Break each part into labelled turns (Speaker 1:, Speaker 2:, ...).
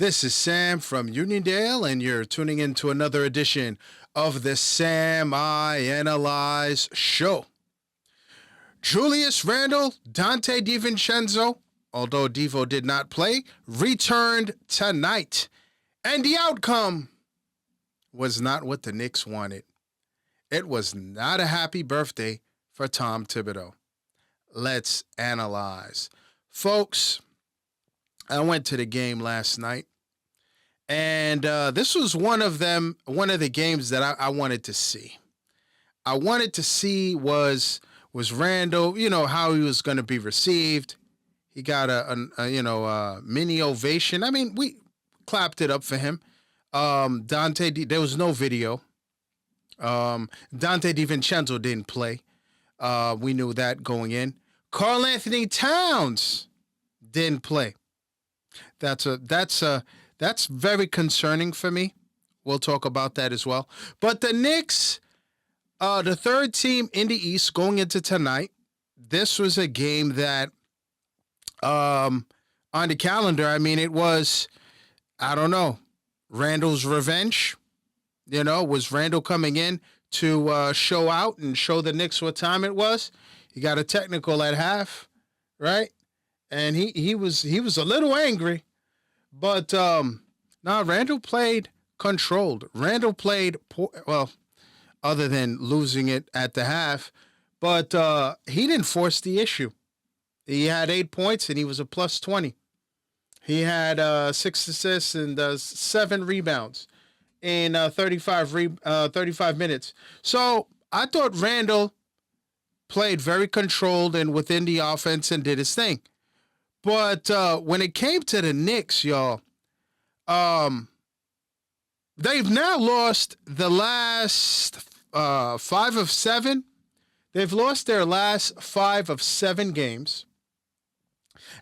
Speaker 1: This is Sam from Uniondale, and you're tuning in to another edition of the Sam I Analyze Show. Julius Randle, Dante DiVincenzo, although Devo did not play, returned tonight. And the outcome was not what the Knicks wanted. It was not a happy birthday for Tom Thibodeau. Let's analyze. Folks, I went to the game last night, and this was one of the games that I wanted to see. I wanted to see was Randle, how he was going to be received. He got a mini ovation. I mean, we clapped it up for him. There was no video. Dante DiVincenzo didn't play. We knew that going in. Karl-Anthony Towns didn't play. That's very concerning for me. We'll talk about that as well. But the Knicks, the third team in the East going into tonight, this was a game that on the calendar, I mean, it was, I don't know, Randle's revenge. Was Randle coming in to show out and show the Knicks what time it was? He got a technical at half, right? And he was a little angry, but Randle played controlled. Randle played other than losing it at the half, but he didn't force the issue. He had 8 points and he was a plus 20. He had 6 assists and 7 rebounds in 35 minutes. So I thought Randle played very controlled and within the offense and did his thing. But when it came to the Knicks, y'all, they've now lost the last 5 of 7. They've lost their last 5 of 7 games.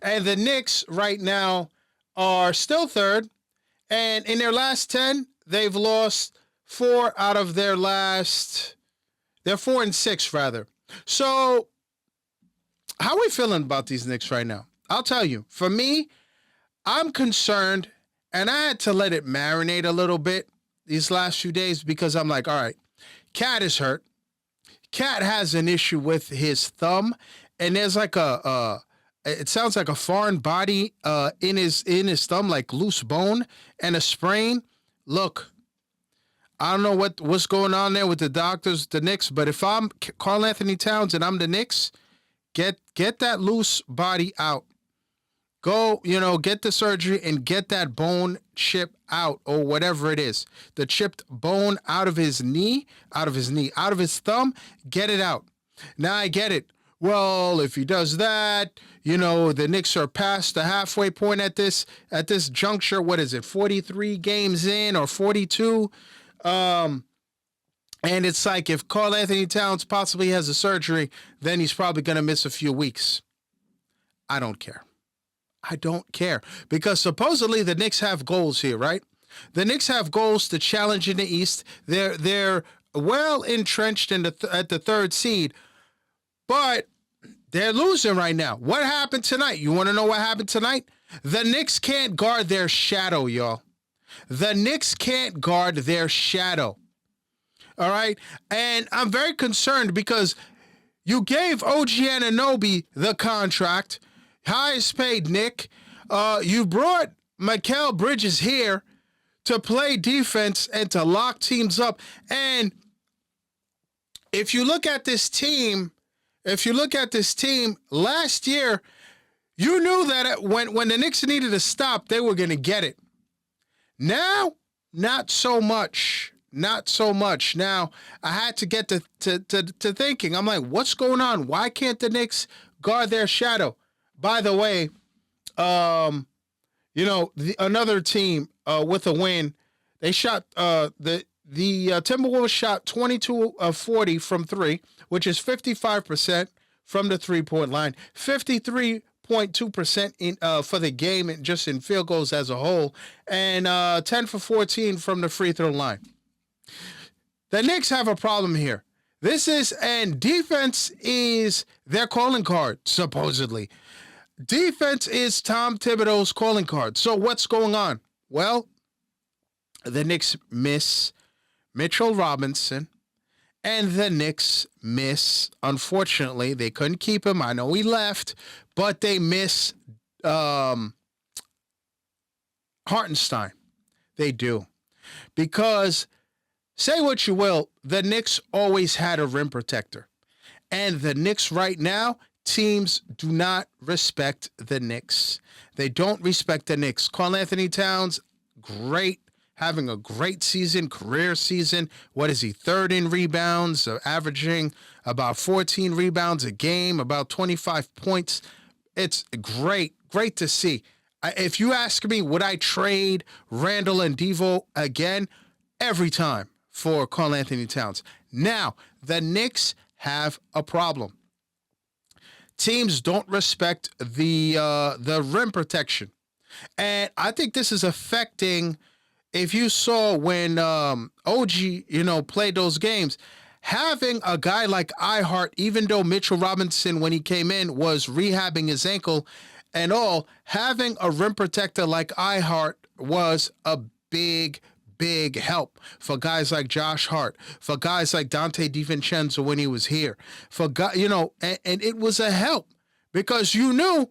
Speaker 1: And the Knicks right now are still third. And in their last 10, they've lost 4 out of their last. They're 4-6 rather. So how are we feeling about these Knicks right now? I'll tell you, for me, I'm concerned, and I had to let it marinate a little bit these last few days because I'm like, all right, Cat is hurt. Cat has an issue with his thumb, and there's like it sounds like a foreign body in his thumb, like loose bone and a sprain. Look, I don't know what's going on there with the doctors, the Knicks, but if I'm Karl-Anthony Towns and I'm the Knicks, get that loose body out. Go, get the surgery and get that bone chip out or whatever it is. The chipped bone out of his thumb, get it out. Now I get it. Well, if he does that, the Knicks are past the halfway point at this juncture. What is it, 43 games in or 42? And it's like if Karl-Anthony Towns possibly has a surgery, then he's probably going to miss a few weeks. I don't care. Because supposedly the Knicks have goals here, right? The Knicks have goals to challenge in the East. They're well entrenched at the third seed, but they're losing right now. What happened tonight? You want to know what happened tonight? The Knicks can't guard their shadow, y'all. The Knicks can't guard their shadow. All right? And I'm very concerned because you gave OG Anunoby the contract, highest paid Knick. You brought Mikal Bridges here to play defense and to lock teams up. And if you look at this team last year, you knew that when the Knicks needed to stop, they were going to get it. Now, not so much. Now, I had to get to thinking. I'm like, what's going on? Why can't the Knicks guard their shadow? By the way, another team with a win, they shot the Timberwolves shot 22 of 40 from 3, which is 55% from the 3-point line, 53.2% in for the game and just in field goals as a whole, and 10 for 14 from the free throw line. The Knicks have a problem here. Defense is their calling card, supposedly. Defense is Tom Thibodeau's calling card. So what's going on? Well, the Knicks miss Mitchell Robinson, and the Knicks miss, unfortunately, they couldn't keep him. I know he left, but they miss Hartenstein. They do. Because, say what you will, the Knicks always had a rim protector. And the Knicks right now, teams do not respect the Knicks. They don't respect the Knicks. Karl Anthony Towns, great. Having a great season, career season. What is he? Third in rebounds, averaging about 14 rebounds a game, about 25 points. It's great. Great to see. If you ask me, would I trade Randall and Devo again? Every time for Karl Anthony Towns. Now, the Knicks have a problem. Teams don't respect the rim protection. And I think this is affecting... If you saw when OG, played those games, having a guy like Ihart, even though Mitchell Robinson, when he came in, was rehabbing his ankle and all, having a rim protector like Ihart was a big, big help for guys like Josh Hart, for guys like Dante DiVincenzo when he was here, for and it was a help because you knew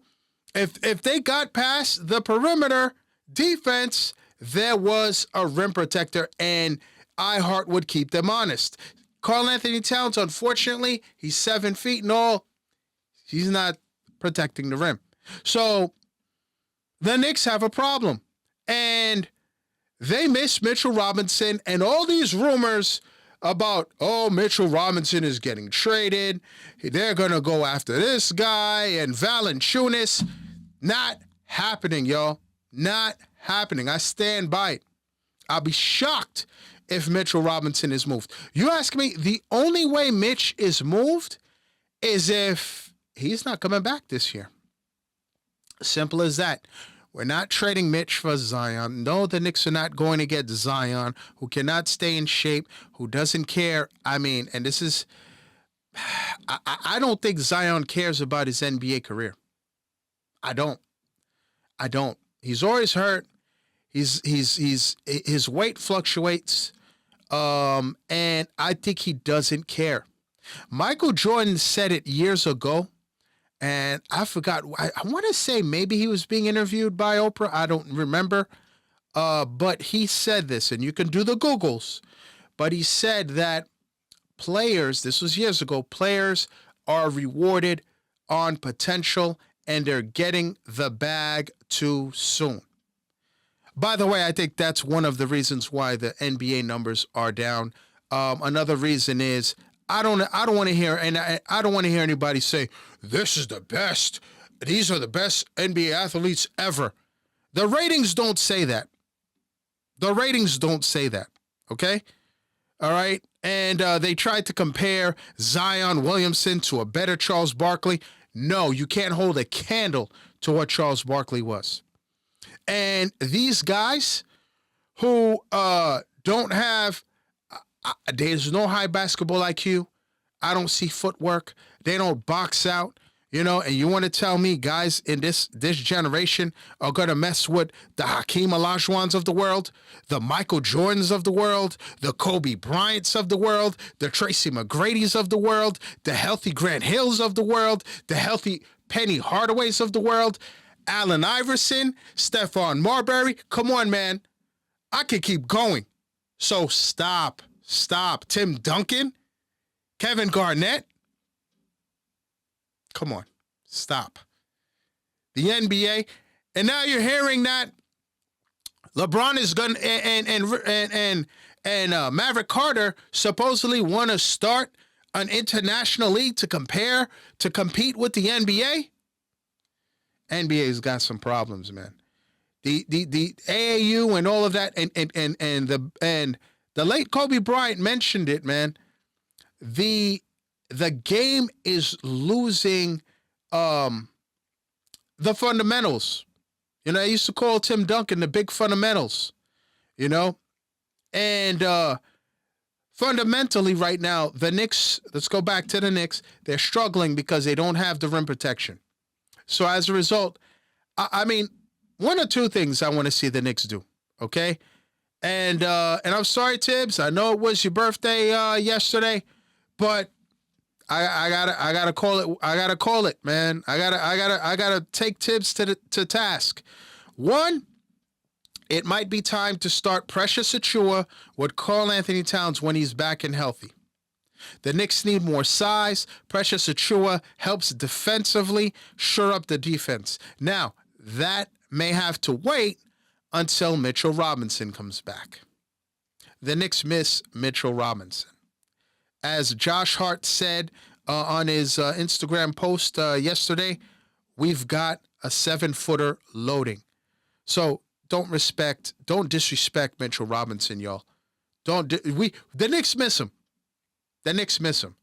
Speaker 1: if they got past the perimeter defense, there was a rim protector, and Ihart would keep them honest. Karl Anthony Towns, unfortunately, he's 7 feet and all. He's not protecting the rim. So the Knicks have a problem, and they miss Mitchell Robinson, and all these rumors about, Mitchell Robinson is getting traded. They're going to go after this guy and Valanciunas. Not happening, y'all. Not happening. I stand by it. I'll be shocked if Mitchell Robinson is moved. You ask me, the only way Mitch is moved is if he's not coming back this year. Simple as that. We're not trading Mitch for Zion. No, the Knicks are not going to get Zion, who cannot stay in shape, who doesn't care. I mean, and this is, I don't think Zion cares about his NBA career. I don't. He's always hurt. His weight fluctuates, and I think he doesn't care. Michael Jordan said it years ago, and I forgot. I want to say maybe he was being interviewed by Oprah. I don't remember, but he said this, and you can do the Googles. But he said that players, this was years ago, players are rewarded on potential, and they're getting the bag too soon. By the way, I think that's one of the reasons why the NBA numbers are down. Another reason is I don't want to hear, and I don't want to hear anybody say this is the best. These are the best NBA athletes ever. The ratings don't say that. The ratings don't say that. Okay, all right. And they tried to compare Zion Williamson to a better Charles Barkley. No, you can't hold a candle to what Charles Barkley was. And these guys who don't have, there's no high basketball IQ. I don't see footwork. They don't box out, and you want to tell me guys in this generation are going to mess with the Hakeem Olajuwons of the world, the Michael Jordans of the world, the Kobe Bryants of the world, the Tracy McGrady's of the world, the healthy Grant Hills of the world, the healthy Penny Hardaways of the world, Allen Iverson, Stephon Marbury. Come on, man. I could keep going. So stop. Tim Duncan, Kevin Garnett. Come on. Stop. The NBA. And now you're hearing that LeBron is going and Maverick Carter supposedly want to start an international league to compete with the NBA. NBA's got some problems, man. The AAU and all of that, and the late Kobe Bryant mentioned it, man. The game is losing the fundamentals. I used to call Tim Duncan the big fundamentals. And fundamentally right now, the Knicks. Let's go back to the Knicks. They're struggling because they don't have the rim protection. So as a result, I mean, one or two things I want to see the Knicks do. Okay. And I'm sorry, Tibbs. I know it was your birthday yesterday, but I gotta call it. I gotta call it, man. I gotta take Tibbs to task. One, it might be time to start Precious Achua with Karl Anthony Towns when he's back and healthy. The Knicks need more size. Precious Achua helps defensively, shore up the defense. Now, that may have to wait until Mitchell Robinson comes back. The Knicks miss Mitchell Robinson. As Josh Hart said on his Instagram post yesterday, we've got a 7-footer loading. So don't disrespect Mitchell Robinson, y'all. The Knicks miss him. The Knicks miss him.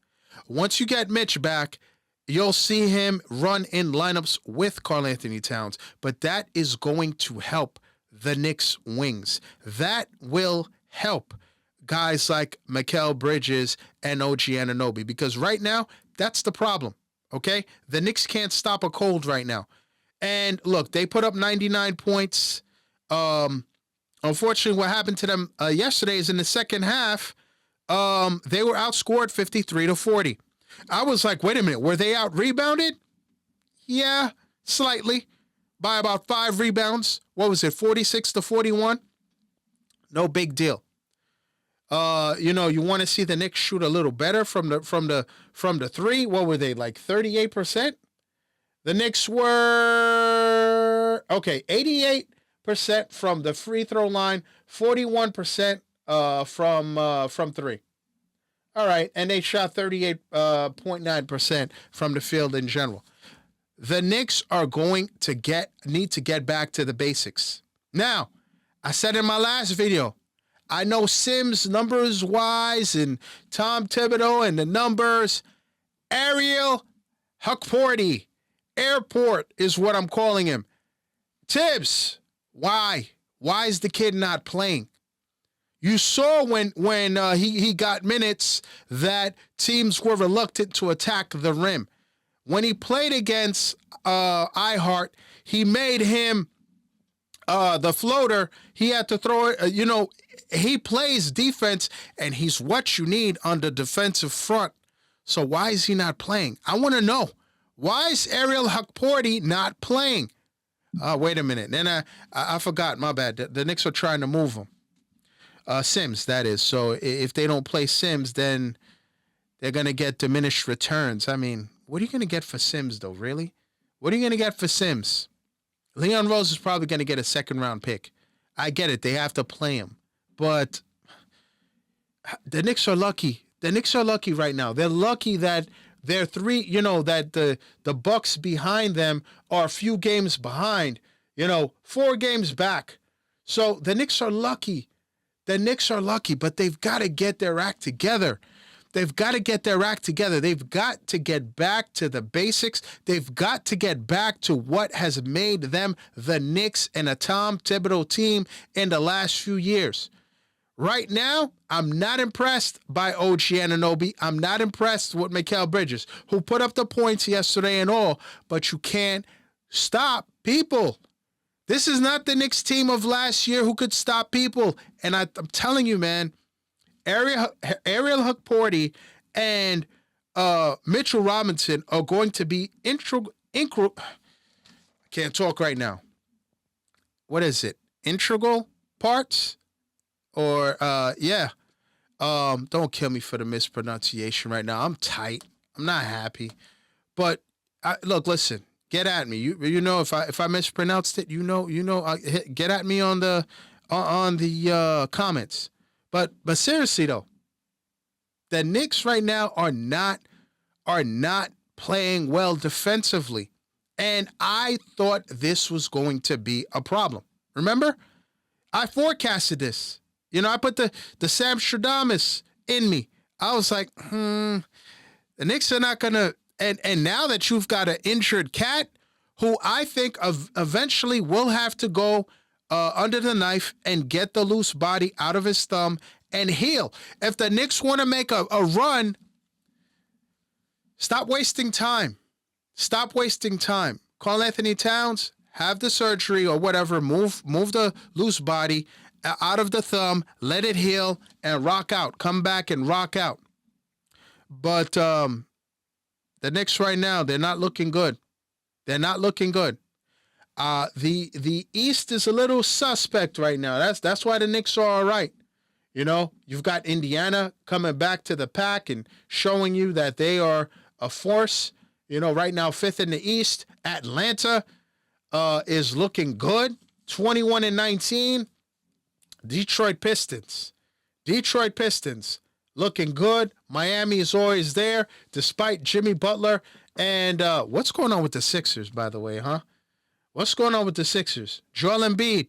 Speaker 1: Once you get Mitch back, you'll see him run in lineups with Karl Anthony Towns, but that is going to help the Knicks wings. That will help guys like Mikal Bridges and OG Anunoby, because right now, that's the problem, okay? The Knicks can't stop a cold right now. And look, they put up 99 points. Unfortunately, what happened to them yesterday is in the second half, they were outscored 53-40. I was like, wait a minute, were they out-rebounded? Yeah, slightly, by about 5 rebounds. What was it, 46-41? No big deal. You want to see the Knicks shoot a little better from the three. What were they, like 38%? The Knicks were 88% from the free throw line, 41% from three. All right, and they shot 38.9% from the field in general. The Knicks are going to need to get back to the basics. Now, I said in my last video, I know Sims numbers-wise and Tom Thibodeau and the numbers. Ariel Hukporti, Airport is what I'm calling him. Tibbs, why? Why is the kid not playing? You saw when he got minutes that teams were reluctant to attack the rim. When he played against iHeart, he made him the floater. He had to throw it. He plays defense, and he's what you need on the defensive front. So why is he not playing? I want to know. Why is Ariel Hukporti not playing? Wait a minute. Then I forgot. My bad. The Knicks are trying to move him. Sims, that is. So if they don't play Sims, then they're going to get diminished returns. I mean, what are you going to get for Sims, though, really? What are you going to get for Sims? Leon Rose is probably going to get a second-round pick. I get it. They have to play him. But the Knicks are lucky. The Knicks are lucky right now. They're lucky that they're that the Bucks behind them are a few games behind, 4 games back. So the Knicks are lucky. The Knicks are lucky, but they've got to get their act together. They've got to get their act together. They've got to get back to the basics. They've got to get back to what has made them the Knicks and a Tom Thibodeau team in the last few years. Right now, I'm not impressed by OG Anunoby. I'm not impressed with Mikal Bridges, who put up the points yesterday and all, but you can't stop people. This is not the Knicks team of last year who could stop people. And I'm telling you, man, Ariel Hukporti and Mitchell Robinson are going to be integral. I can't talk right now. What is it? Integral parts? Or, don't kill me for the mispronunciation right now. I'm tight. I'm not happy. But, look, listen. Get at me. You know if I mispronounced it, get at me on the comments. But seriously though, the Knicks right now are not playing well defensively, and I thought this was going to be a problem. Remember, I forecasted this. I put the Sam Stradamus in me. I was like, the Knicks are not gonna. And now that you've got an injured cat, who I think eventually will have to go under the knife and get the loose body out of his thumb and heal. If the Knicks want to make a run, stop wasting time. Stop wasting time. Karl Anthony Towns have the surgery or whatever, move the loose body out of the thumb, let it heal, and rock out. Come back and rock out. But the Knicks right now, they're not looking good. They're not looking good. The East is a little suspect right now. That's why the Knicks are all right. You know, you've got Indiana coming back to the pack and showing you that they are a force. You know, right now, 5th in the East. Atlanta is looking good, 21-19. Detroit Pistons looking good. Miami is always there, despite Jimmy Butler. And what's going on with the Sixers, by the way, huh? What's going on with the Sixers? Joel Embiid,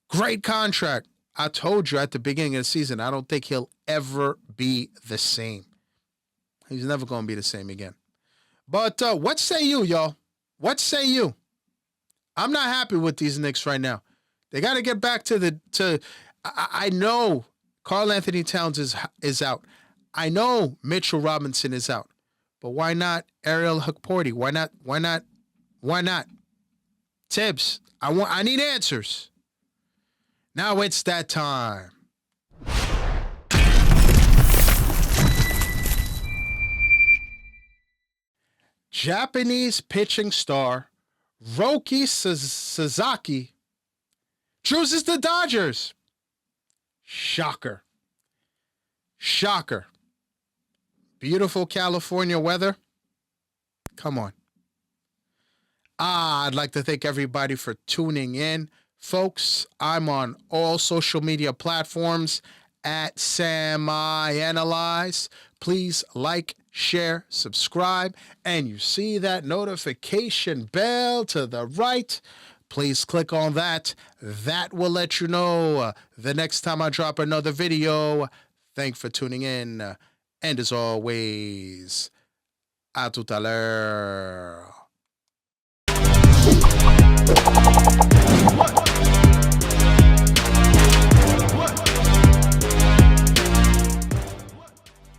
Speaker 1: great contract. I told you at the beginning of the season, I don't think he'll ever be the same. He's never going to be the same again. But what say you, y'all? What say you? I'm not happy with these Knicks right now. They got to get back to I know Karl Anthony Towns is out. I know Mitchell Robinson is out. But why not Ariel Hukporti? Why not? Tibbs, I need answers. Now it's that time. Japanese pitching star Roki Sasaki chooses the Dodgers. Shocker. Beautiful California weather. Come on. I'd like to thank everybody for tuning in. Folks, I'm on all social media platforms at SamiAnalyze. Please like, share, subscribe, and you see that notification bell to the right. Please click on that. That will let you know the next time I drop another video. Thanks for tuning in. And as always, à tout à l'heure.